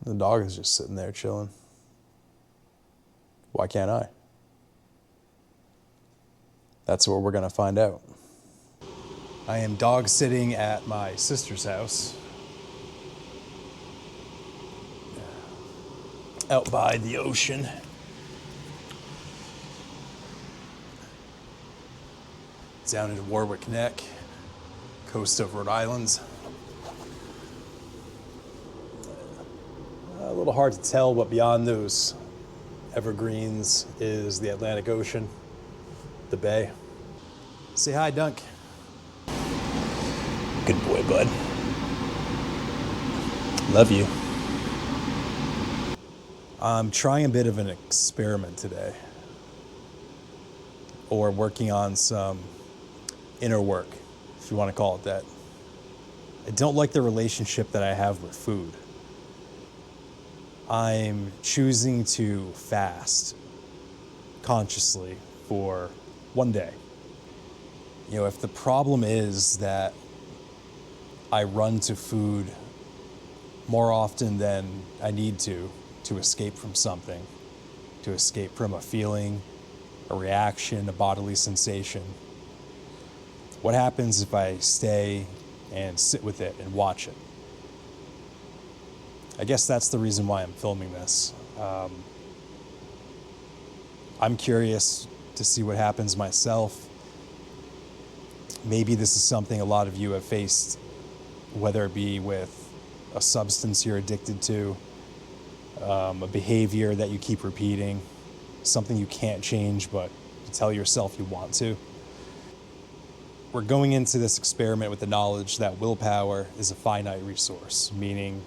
The dog is just sitting there chilling. Why can't I? That's what we're gonna find out. I am dog sitting at my sister's house out by the ocean. Down in Warwick Neck, coast of Rhode Island. A little hard to tell, but beyond those evergreens is the Atlantic Ocean, the bay. Say hi, Dunk. Good boy, bud. Love you. I'm trying a bit of an experiment today, or working on some inner work, if you want to call it that. I don't like the relationship that I have with food. I'm choosing to fast consciously for one day. If the problem is that I run to food more often than I need to escape from something, to escape from a feeling, a reaction, a bodily sensation, what happens if I stay and sit with it and watch it? I guess that's the reason why I'm filming this. I'm curious to see what happens myself. Maybe this is something a lot of you have faced, whether it be with a substance you're addicted to, a behavior that you keep repeating, something you can't change but you tell yourself you want to. We're going into this experiment with the knowledge that willpower is a finite resource, meaning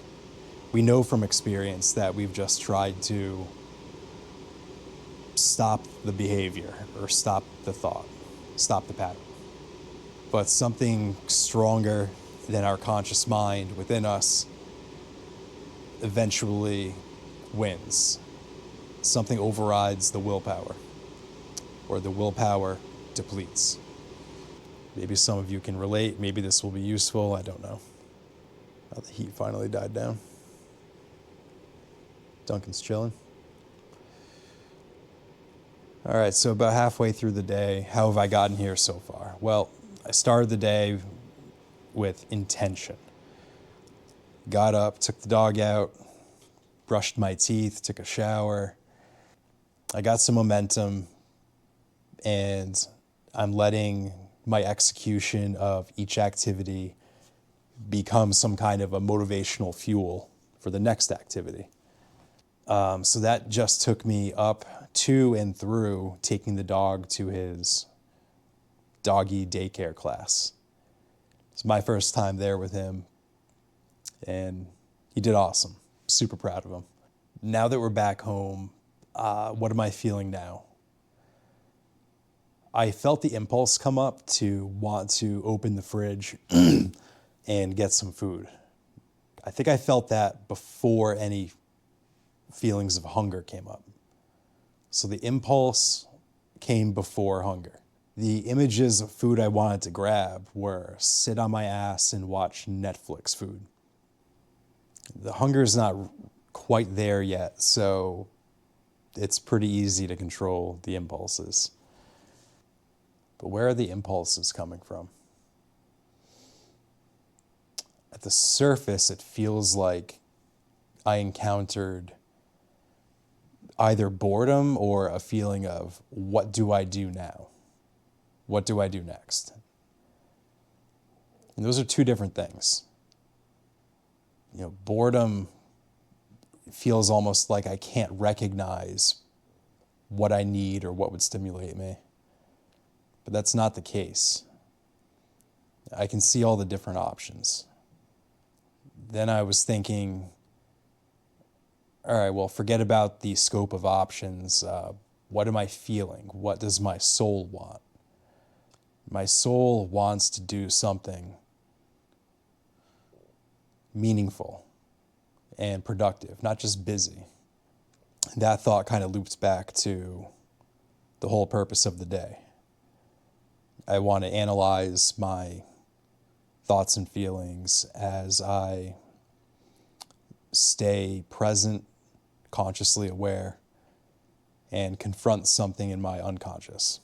we know from experience that we've just tried to stop the behavior or stop the thought, stop the pattern. But something stronger than our conscious mind within us eventually wins. Something overrides the willpower, or the willpower depletes. Maybe some of you can relate. Maybe this will be useful. I don't know. Now the heat finally died down. Duncan's chilling. All right, so about halfway through the day, how have I gotten here so far? Well, I started the day with intention. Got up, took the dog out, brushed my teeth, took a shower. I got some momentum, and I'm letting my execution of each activity become some kind of a motivational fuel for the next activity. So that just took me up to and through taking the dog to his doggy daycare class. It's my first time there with him, and he did awesome. Super proud of him. Now that we're back home, what am I feeling now? I felt the impulse come up to want to open the fridge and get some food. I think I felt that before any feelings of hunger came up. So the impulse came before hunger. The images of food I wanted to grab were sit on my ass and watch Netflix food. The hunger is not quite there yet, so it's pretty easy to control the impulses. But where are the impulses coming from? At the surface, it feels like I encountered either boredom or a feeling of, what do I do now? What do I do next? And those are two different things. Boredom feels almost like I can't recognize what I need or what would stimulate me. But that's not the case. I can see all the different options. Then I was thinking, all right, well, forget about the scope of options. What am I feeling? What does my soul want? My soul wants to do something meaningful and productive, not just busy. That thought kind of loops back to the whole purpose of the day. I want to analyze my thoughts and feelings as I stay present, consciously aware, and confront something in my unconscious.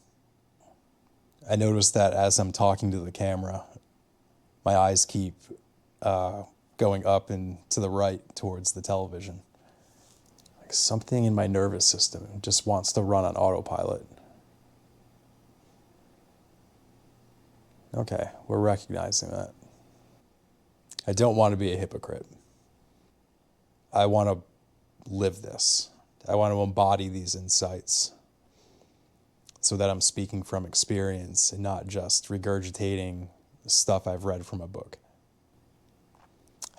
I notice that as I'm talking to the camera, my eyes keep going up and to the right towards the television. Like something in my nervous system just wants to run on autopilot. Okay, we're recognizing that. I don't want to be a hypocrite. I want to live this. I want to embody these insights so that I'm speaking from experience and not just regurgitating stuff I've read from a book.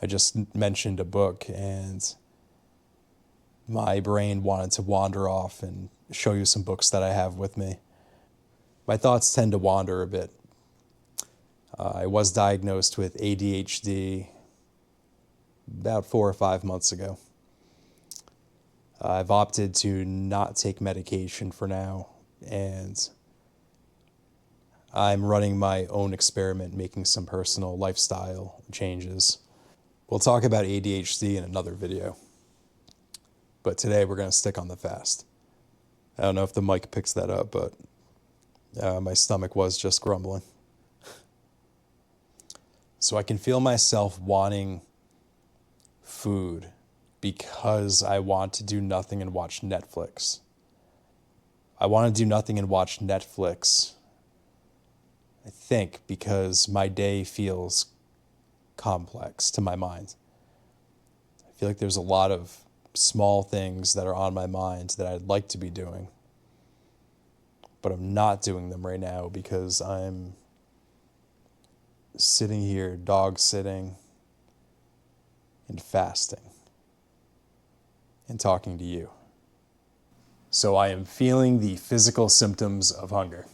I just mentioned a book and my brain wanted to wander off and show you some books that I have with me. My thoughts tend to wander a bit. I was diagnosed with ADHD about 4 or 5 months ago. I've opted to not take medication for now, and I'm running my own experiment, making some personal lifestyle changes. We'll talk about ADHD in another video, but today we're going to stick on the fast. I don't know if the mic picks that up, but my stomach was just grumbling. So I can feel myself wanting food because I want to do nothing and watch Netflix. I want to do nothing and watch Netflix, I think, because my day feels complex to my mind. I feel like there's a lot of small things that are on my mind that I'd like to be doing, but I'm not doing them right now because I'm sitting here dog sitting and fasting and talking to you. So I am feeling the physical symptoms of hunger.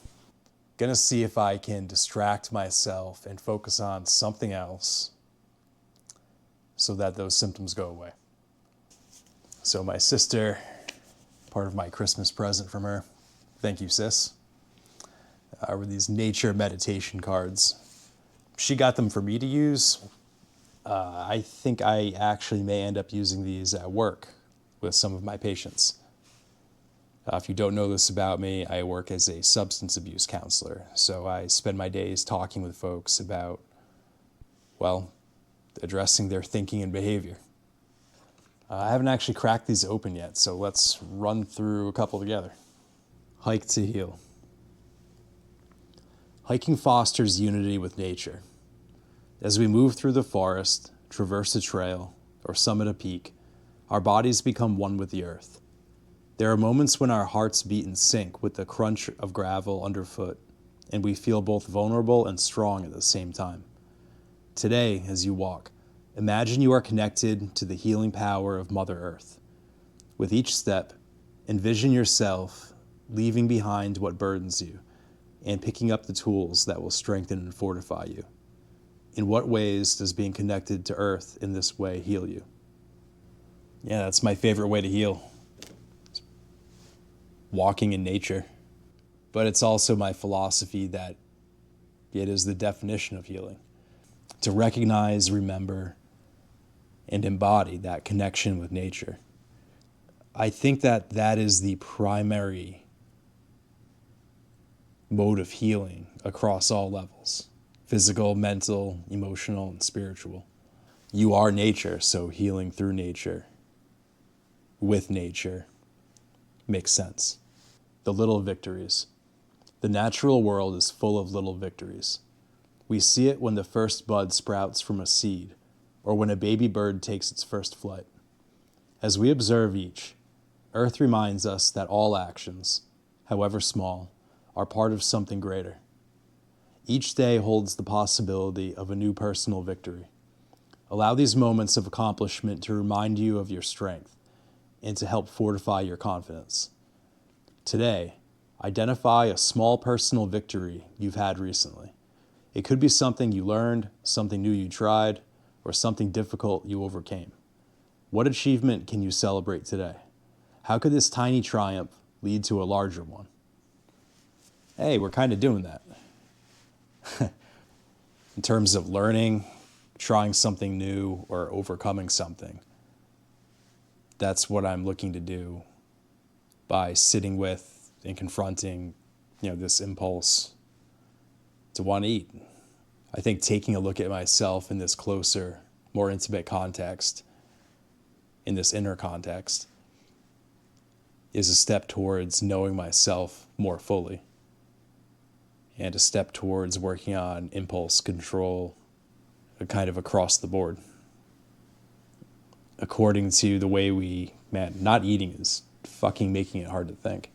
Gonna see if I can distract myself and focus on something else so that those symptoms go away. So my sister, part of my Christmas present from her, thank you sis, were these nature meditation cards. She got them for me to use. I think I actually may end up using these at work with some of my patients. If you don't know this about me, I work as a substance abuse counselor. So I spend my days talking with folks about, well, addressing their thinking and behavior. I haven't actually cracked these open yet, so let's run through a couple together. Hike to heal. Hiking fosters unity with nature. As we move through the forest, traverse a trail, or summit a peak, our bodies become one with the earth. There are moments when our hearts beat in sync with the crunch of gravel underfoot, and we feel both vulnerable and strong at the same time. Today, as you walk, imagine you are connected to the healing power of Mother Earth. With each step, envision yourself leaving behind what burdens you and picking up the tools that will strengthen and fortify you. In what ways does being connected to Earth in this way heal you? Yeah, that's my favorite way to heal. Walking in nature. But it's also my philosophy that it is the definition of healing. To recognize, remember, and embody that connection with nature. I think that that is the primary mode of healing across all levels. Physical, mental, emotional, and spiritual. You are nature, so healing through nature, with nature, makes sense. The little victories. The natural world is full of little victories. We see it when the first bud sprouts from a seed, or when a baby bird takes its first flight. As we observe each, Earth reminds us that all actions, however small, are part of something greater. Each day holds the possibility of a new personal victory. Allow these moments of accomplishment to remind you of your strength and to help fortify your confidence. Today, identify a small personal victory you've had recently. It could be something you learned, something new you tried, or something difficult you overcame. What achievement can you celebrate today? How could this tiny triumph lead to a larger one? Hey, we're kind of doing that. In terms of learning, trying something new, or overcoming something. That's what I'm looking to do by sitting with and confronting, this impulse to want to eat. I think taking a look at myself in this closer, more intimate context, in this inner context, is a step towards knowing myself more fully and a step towards working on impulse control kind of across the board. According to the way not eating is fucking making it hard to think.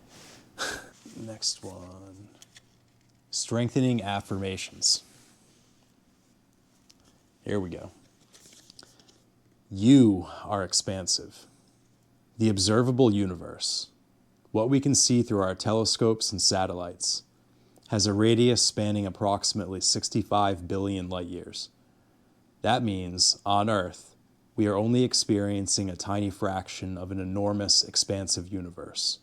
Next one. Strengthening affirmations. Here we go. You are expansive. The observable universe, what we can see through our telescopes and satellites, has a radius spanning approximately 65 billion light years. That means, on Earth, we are only experiencing a tiny fraction of an enormous, expansive universe.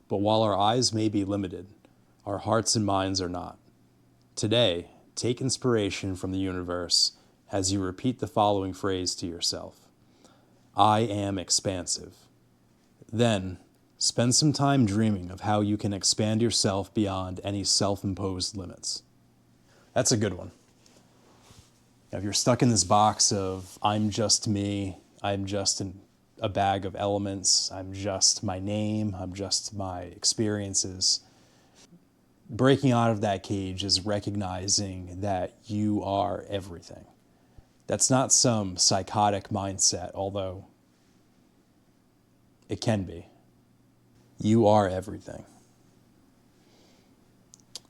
But while our eyes may be limited, our hearts and minds are not. Today, take inspiration from the universe as you repeat the following phrase to yourself. I am expansive. Then, spend some time dreaming of how you can expand yourself beyond any self-imposed limits. That's a good one. If you're stuck in this box of, I'm just me, I'm just a bag of elements, I'm just my name, I'm just my experiences, breaking out of that cage is recognizing that you are everything. That's not some psychotic mindset, although it can be. You are everything.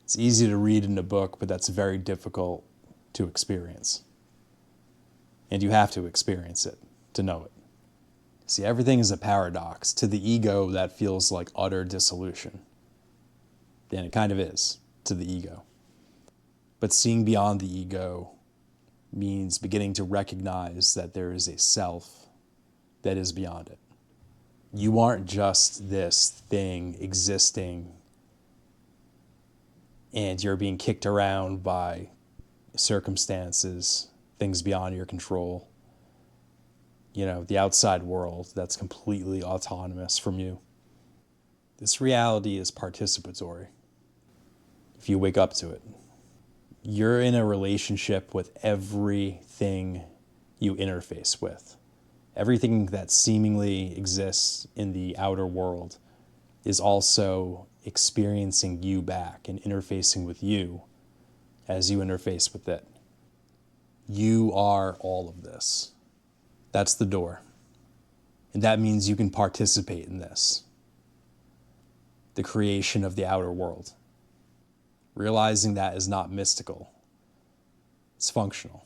It's easy to read in a book, but that's very difficult to experience. And you have to experience it to know it. See, everything is a paradox. To the ego, that feels like utter dissolution. And it kind of is to the ego. But seeing beyond the ego means beginning to recognize that there is a self that is beyond it. You aren't just this thing existing and you're being kicked around by circumstances, things beyond your control. The outside world that's completely autonomous from you. This reality is participatory if you wake up to it. You're in a relationship with everything you interface with. Everything that seemingly exists in the outer world is also experiencing you back and interfacing with you as you interface with it. You are all of this. That's the door. And that means you can participate in this, the creation of the outer world. Realizing that is not mystical. It's functional.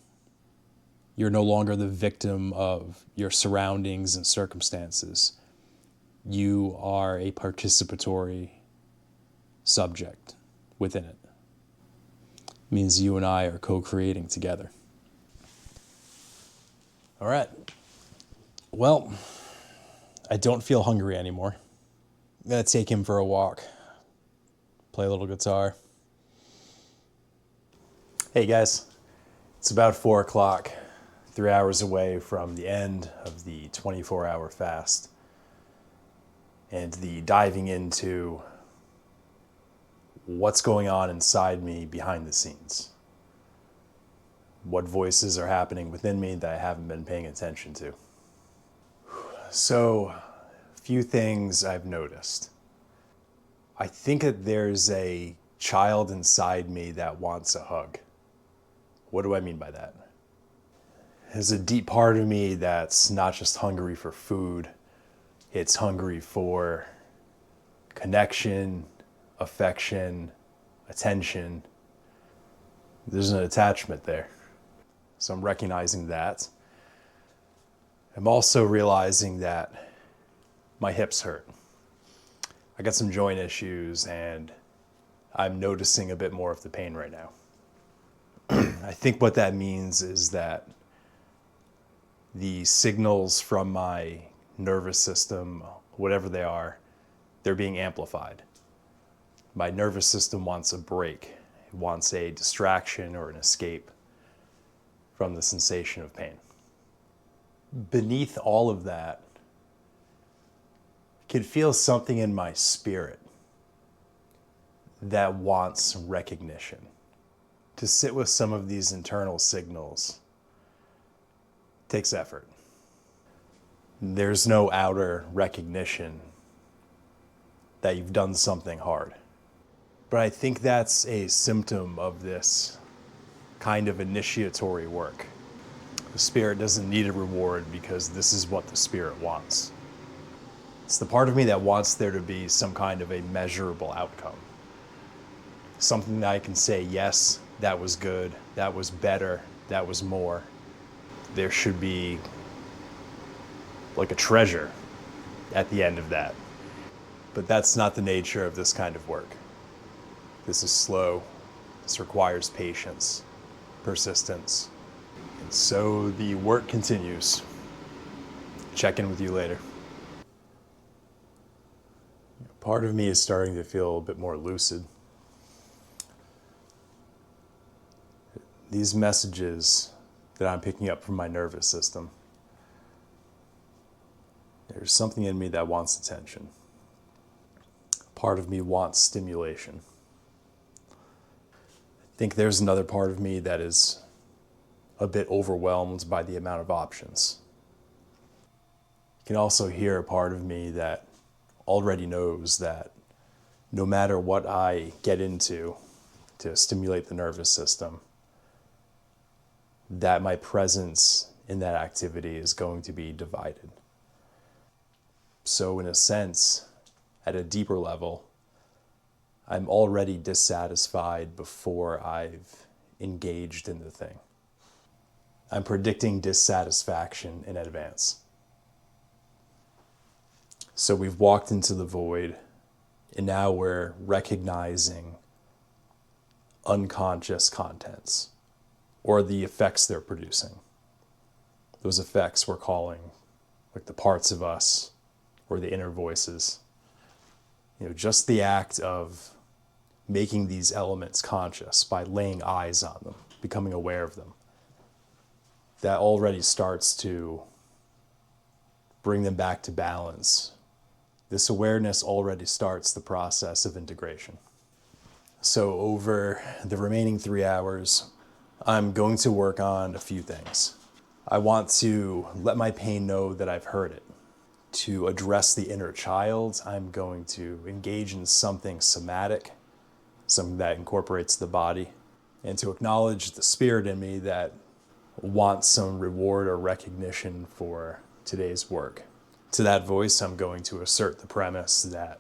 You're no longer the victim of your surroundings and circumstances. You are a participatory subject within it. It means you and I are co-creating together. All right. Well, I don't feel hungry anymore. I'm going to take him for a walk, play a little guitar. Hey guys, it's about 4 o'clock, 3 hours away from the end of the 24-hour fast and the diving into what's going on inside me behind the scenes. What voices are happening within me that I haven't been paying attention to. So, a few things I've noticed. I think that there's a child inside me that wants a hug. What do I mean by that? There's a deep part of me that's not just hungry for food, it's hungry for connection, affection, attention. There's an attachment there. So I'm recognizing that. I'm also realizing that my hips hurt. I got some joint issues and I'm noticing a bit more of the pain right now. I think what that means is that the signals from my nervous system, whatever they are, they're being amplified. My nervous system wants a break. It wants a distraction or an escape from the sensation of pain. Beneath all of that could feel something in my spirit that wants recognition. To sit with some of these internal signals takes effort. There's no outer recognition that you've done something hard. But I think that's a symptom of this kind of initiatory work. The spirit doesn't need a reward because this is what the spirit wants. It's the part of me that wants there to be some kind of a measurable outcome. Something that I can say, yes, that was good, that was better, that was more. There should be like a treasure at the end of that. But that's not the nature of this kind of work. This is slow. This requires patience, persistence. And so the work continues. Check in with you later. Part of me is starting to feel a bit more lucid. These messages that I'm picking up from my nervous system, there's something in me that wants attention. Part of me wants stimulation. I think there's another part of me that is a bit overwhelmed by the amount of options. You can also hear a part of me that already knows that no matter what I get into to stimulate the nervous system, that my presence in that activity is going to be divided. So in a sense, at a deeper level, I'm already dissatisfied before I've engaged in the thing. I'm predicting dissatisfaction in advance. So we've walked into the void, and now we're recognizing unconscious contents, or the effects they're producing. Those effects we're calling like the parts of us or the inner voices. Just the act of making these elements conscious by laying eyes on them, becoming aware of them. That already starts to bring them back to balance. This awareness already starts the process of integration. So over the remaining 3 hours, I'm going to work on a few things. I want to let my pain know that I've heard it. To address the inner child, I'm going to engage in something somatic, something that incorporates the body, and to acknowledge the spirit in me that wants some reward or recognition for today's work. To that voice, I'm going to assert the premise that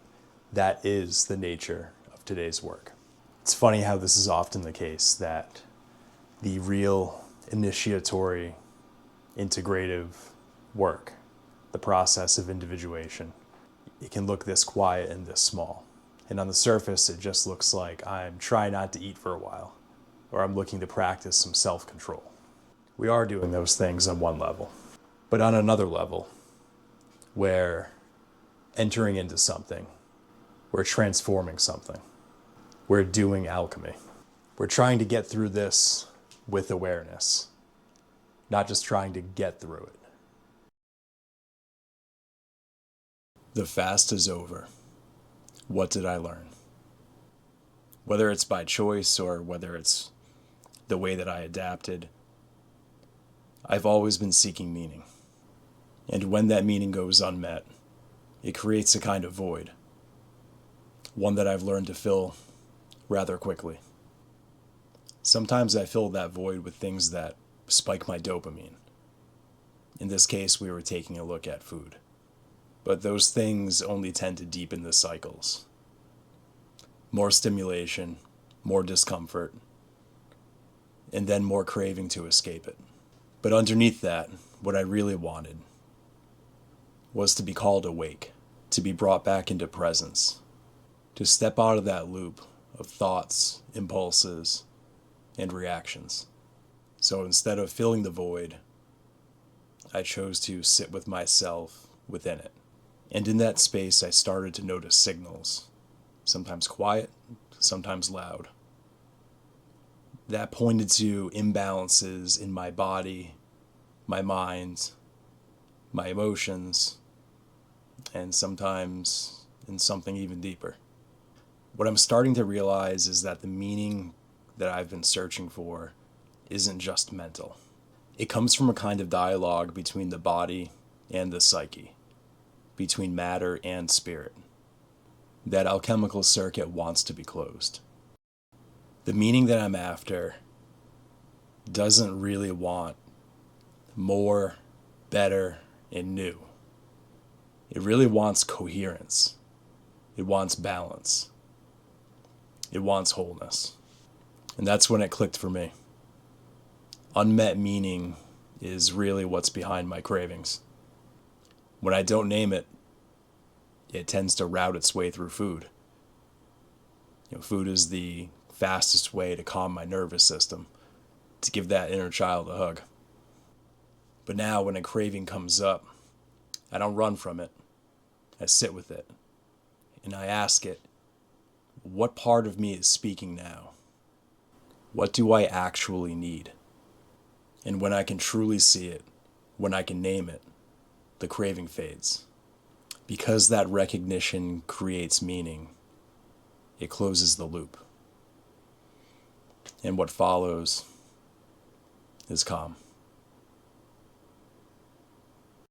that is the nature of today's work. It's funny how this is often the case, that the real initiatory, integrative work, the process of individuation, it can look this quiet and this small. And on the surface, it just looks like I'm trying not to eat for a while, or I'm looking to practice some self-control. We are doing those things on one level. But on another level, we're entering into something, we're transforming something, we're doing alchemy. We're trying to get through this with awareness, not just trying to get through it. The fast is over. What did I learn? Whether it's by choice or whether it's the way that I adapted, I've always been seeking meaning. And when that meaning goes unmet, it creates a kind of void, one that I've learned to fill rather quickly. Sometimes I fill that void with things that spike my dopamine. In this case, we were taking a look at food. But those things only tend to deepen the cycles. More stimulation, more discomfort, and then more craving to escape it. But underneath that, what I really wanted was to be called awake, to be brought back into presence, to step out of that loop of thoughts, impulses, and reactions. So instead of filling the void, I chose to sit with myself within it. And in that space, I started to notice signals, sometimes quiet, sometimes loud, that pointed to imbalances in my body, my mind, my emotions, and sometimes in something even deeper. What I'm starting to realize is that the meaning that I've been searching for isn't just mental. It comes from a kind of dialogue between the body and the psyche, between matter and spirit. That alchemical circuit wants to be closed. The meaning that I'm after doesn't really want more, better, and new. It really wants coherence. It wants balance. It wants wholeness. And that's when it clicked for me. Unmet meaning is really what's behind my cravings. When I don't name it, it tends to route its way through food. Food is the fastest way to calm my nervous system, to give that inner child a hug. But now when a craving comes up, I don't run from it. I sit with it. And I ask it, what part of me is speaking now? What do I actually need? And when I can truly see it, when I can name it, the craving fades. Because that recognition creates meaning, it closes the loop. And what follows is calm.